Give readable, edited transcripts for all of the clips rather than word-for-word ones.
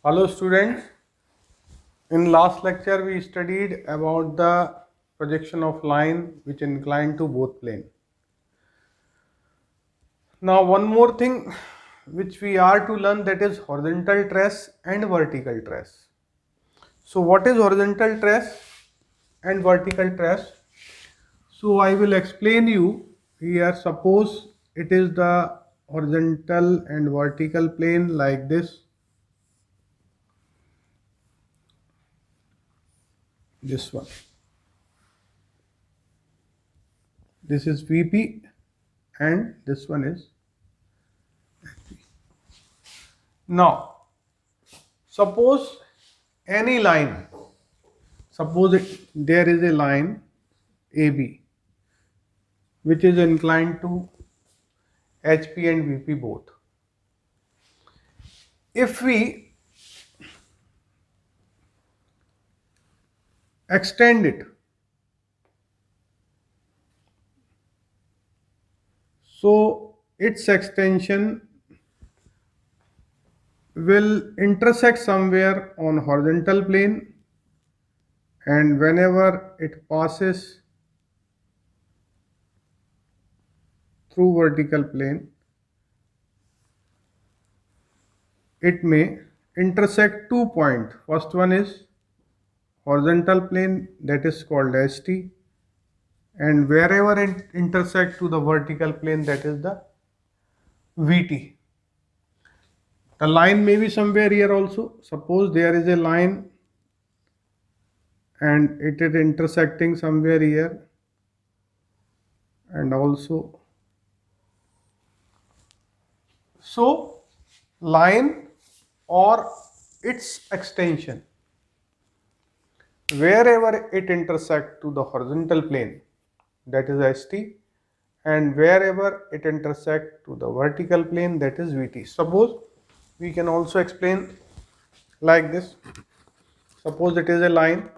Hello students, in last lecture we studied about the projection of line which incline to both plane. Now one more thing which we are to learn, that is horizontal trace and vertical trace. So what is horizontal trace and vertical trace? So I will explain you here. Suppose it is the horizontal and vertical plane like this one. This is VP and this one is. Now suppose any line, there is a line AB which is inclined to HP and VP both. If we extend it, so its extension will intersect somewhere on horizontal plane, and whenever it passes through vertical plane, it may intersect 2 points. First one is horizontal plane, that is called ST, and wherever it intersect to the vertical plane, that is the VT. The line may be somewhere here also. Suppose there is a line and it is intersecting somewhere here, and also so line or its extension, wherever it intersect to the horizontal plane, that is ST, and wherever it intersect to the vertical plane, that is VT. Suppose we can also explain like this. Suppose it is a line,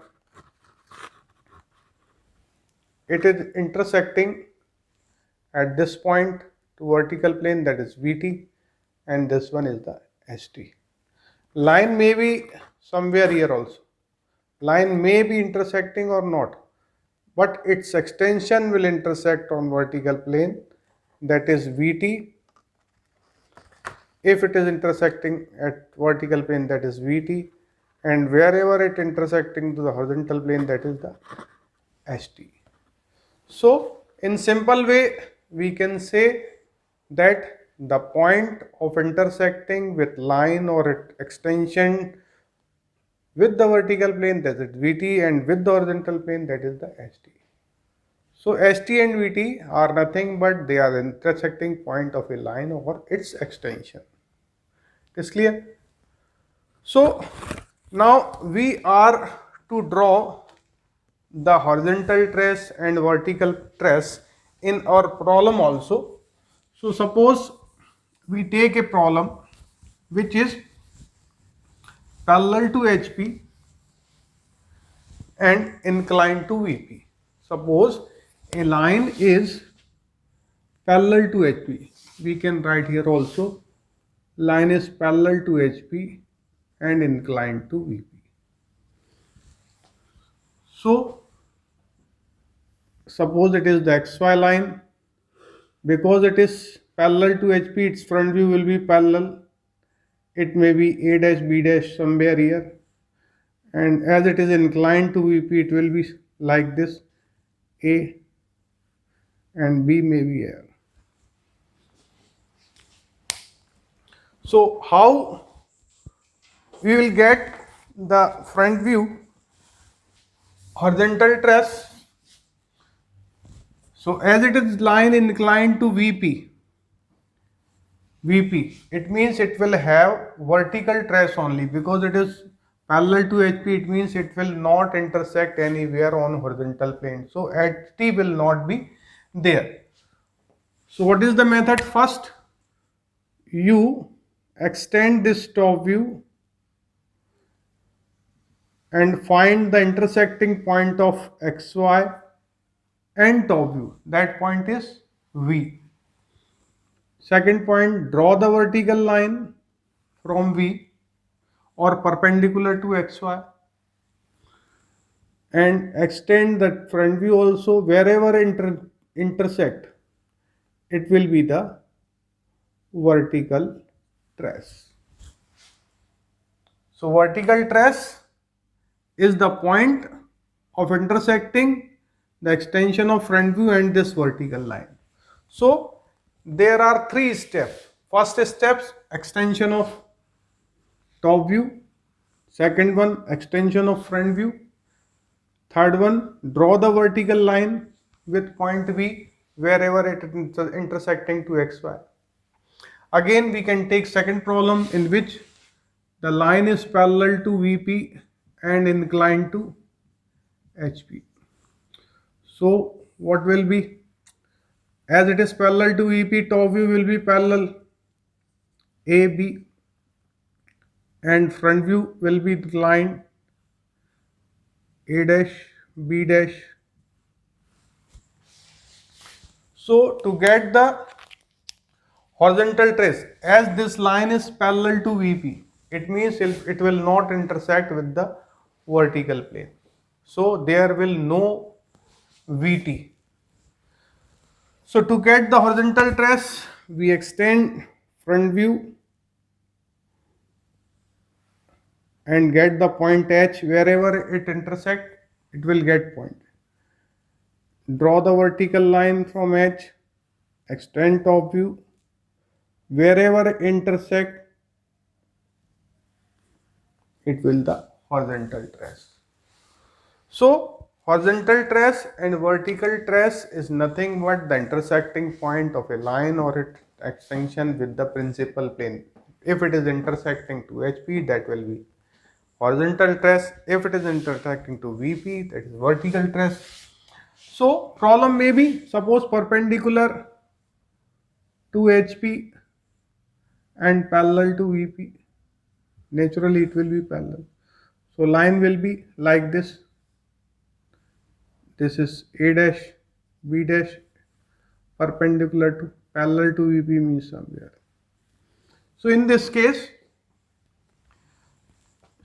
it is intersecting at this point to vertical plane, that is VT, and this one is the ST. Line may be somewhere here also. Line may be intersecting or not, but its extension will intersect on vertical plane, that is VT. If it is intersecting at vertical plane, that is VT, and wherever it intersecting to the horizontal plane, that is the ST. So in simple way we can say that the point of intersecting with line or extension with the vertical plane, that is VT, and with the horizontal plane, that is the ST. So ST and VT are nothing but they are the intersecting point of a line or its extension. It is clear? So now we are to draw the horizontal trace and vertical trace in our problem also. So suppose we take a problem which is parallel to HP and inclined to VP. Suppose a line is parallel to HP. We can write here also, line is parallel to HP and inclined to VP. So suppose it is the XY line. Because it is parallel to HP, its front view will be parallel. It may be A dash B dash somewhere here, and as it is inclined to VP, it will be like this, A and B may be here. So how we will get the front view horizontal trace? So as it is line inclined to VP, it means it will have vertical trace only. Because it is parallel to HP, it means it will not intersect anywhere on horizontal plane. So HT will not be there. So what is the method? First, you extend this top view and find the intersecting point of XY and top view. That point is V. Second point, draw the vertical line from V or perpendicular to xy, and extend the front view also wherever intersect, it will be the vertical trace. So vertical trace is the point of intersecting the extension of front view and this vertical line. So there are three steps. First steps, extension of top view. Second one, extension of front view. Third one, draw the vertical line with point V wherever it is intersecting to xy. Again, we can take second problem in which the line is parallel to VP and inclined to HP. So what will be? As it is parallel to VP, top view will be parallel AB and front view will be the line A dash B dash. So to get the horizontal trace, as this line is parallel to VP, it means it will not intersect with the vertical plane. So there will no VT. So to get the horizontal trace, we extend front view and get the point H. Wherever it intersect, it will get point. Draw the vertical line from H, extend top view, wherever intersect, it will the horizontal trace. So horizontal trace and vertical trace is nothing but the intersecting point of a line or its extension with the principal plane. If it is intersecting to HP, that will be horizontal trace. If it is intersecting to VP, that is vertical trace. So problem may be, suppose perpendicular to HP and parallel to VP. Naturally it will be parallel. So line will be like this. This is A dash B dash perpendicular to parallel to VP means somewhere. So in this case,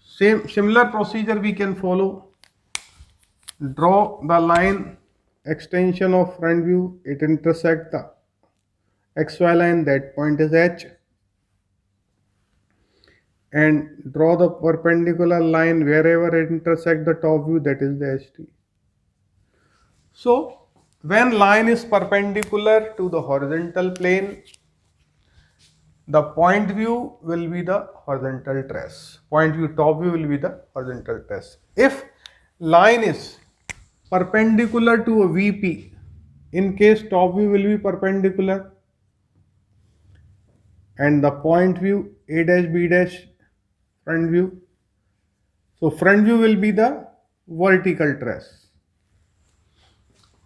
similar procedure we can follow. Draw the line extension of front view, it intersect the XY line, that point is H, and draw the perpendicular line wherever it intersect the top view, that is the HT. So when line is perpendicular to the horizontal plane, the point view will be the horizontal trace. Point view top view will be the horizontal trace. If line is perpendicular to a VP, in case top view will be perpendicular and the point view A dash B dash front view. So front view will be the vertical trace.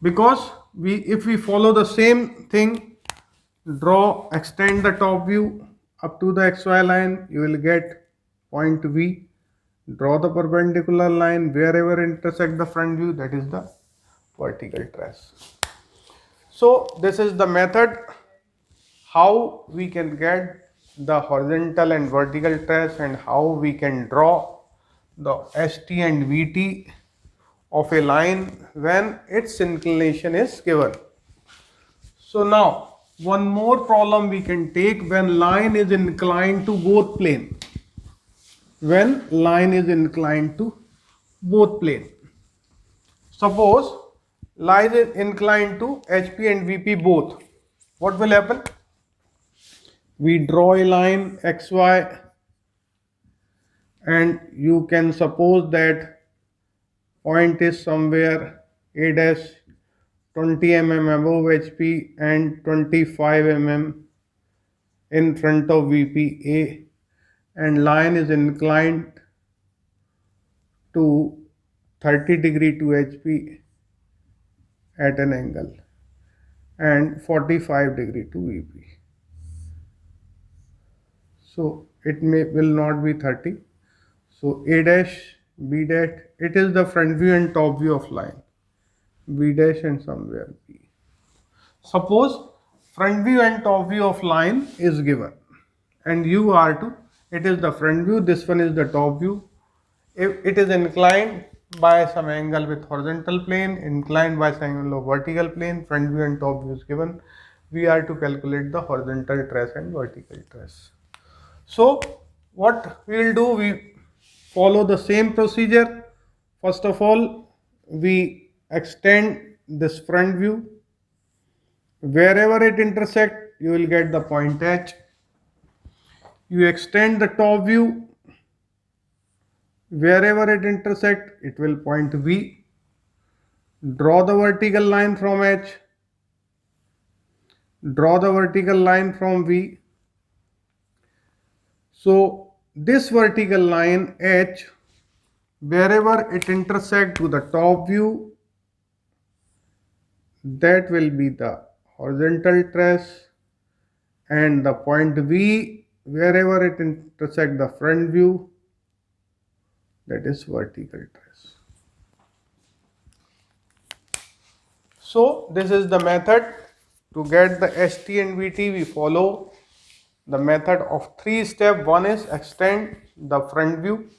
Because if we follow the same thing, extend the top view up to the XY line, you will get point V. Draw the perpendicular line wherever intersect the front view, that is the vertical trace. So this is the method how we can get the horizontal and vertical trace and how we can draw the ST and VT of a line when its inclination is given. So now one more problem we can take when line is inclined to both plane. When line is inclined to both plane. Suppose line is inclined to HP and VP both. What will happen? We draw a line XY and you can suppose that point is somewhere A dash 20 mm above HP and 25 mm in front of VP A, and line is inclined to 30° to HP at an angle and 45° to VP. So it will not be 30. So A dash, B dash, it is the front view and top view of line. B dash and somewhere B. Suppose front view and top view of line is given and you are to it is the front view, this one is the top view. If it is inclined by some angle with horizontal plane, inclined by some angle of vertical plane, front view and top view is given, we are to calculate the horizontal trace and vertical trace. So what we will do, we follow the same procedure. First of all, we extend this front view. Wherever it intersect, you will get the point H. You extend the top view. Wherever it intersect, it will point V. Draw the vertical line from H. Draw the vertical line from V. So this vertical line H, wherever it intersect to the top view, that will be the horizontal trace, and the point V, wherever it intersect the front view, that is vertical trace. So this is the method. To get the ST and VT, we follow the method of 3 steps. One is extend the front view,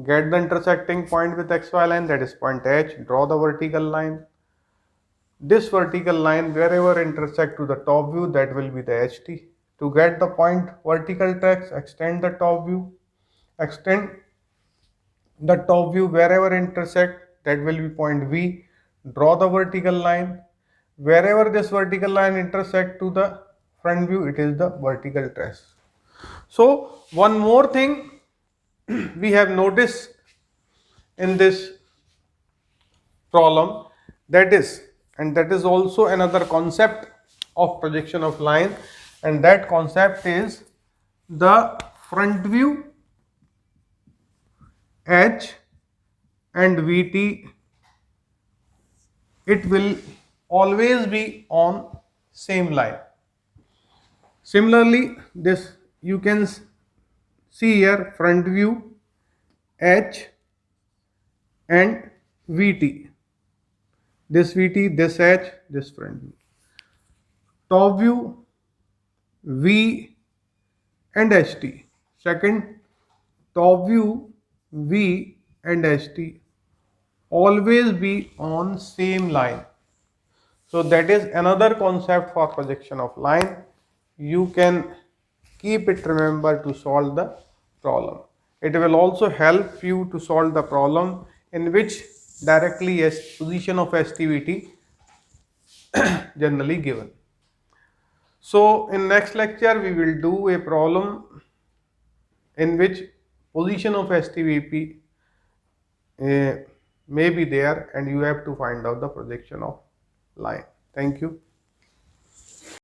get the intersecting point with XY line, that is point H, draw the vertical line. This vertical line, wherever intersect to the top view, that will be the HT. To get the point vertical trace, extend the top view, extend the top view, wherever intersect, that will be point V, draw the vertical line. Wherever this vertical line intersect to the front view, it is the vertical trace. So one more thing we have noticed in this problem, that is, and that is also another concept of projection of line, and that concept is the front view H and VT, it will always be on same line. Similarly, this you can see here, front view H and VT, this VT, this H, this front view, top view V and HT. Second, top view V and HT always be on same line. So that is another concept for projection of line. You can keep it remember to solve the problem. It will also help you to solve the problem in which directly position of STVT generally given. So in next lecture we will do a problem in which position of STVP may be there and you have to find out the projection of line. Thank you.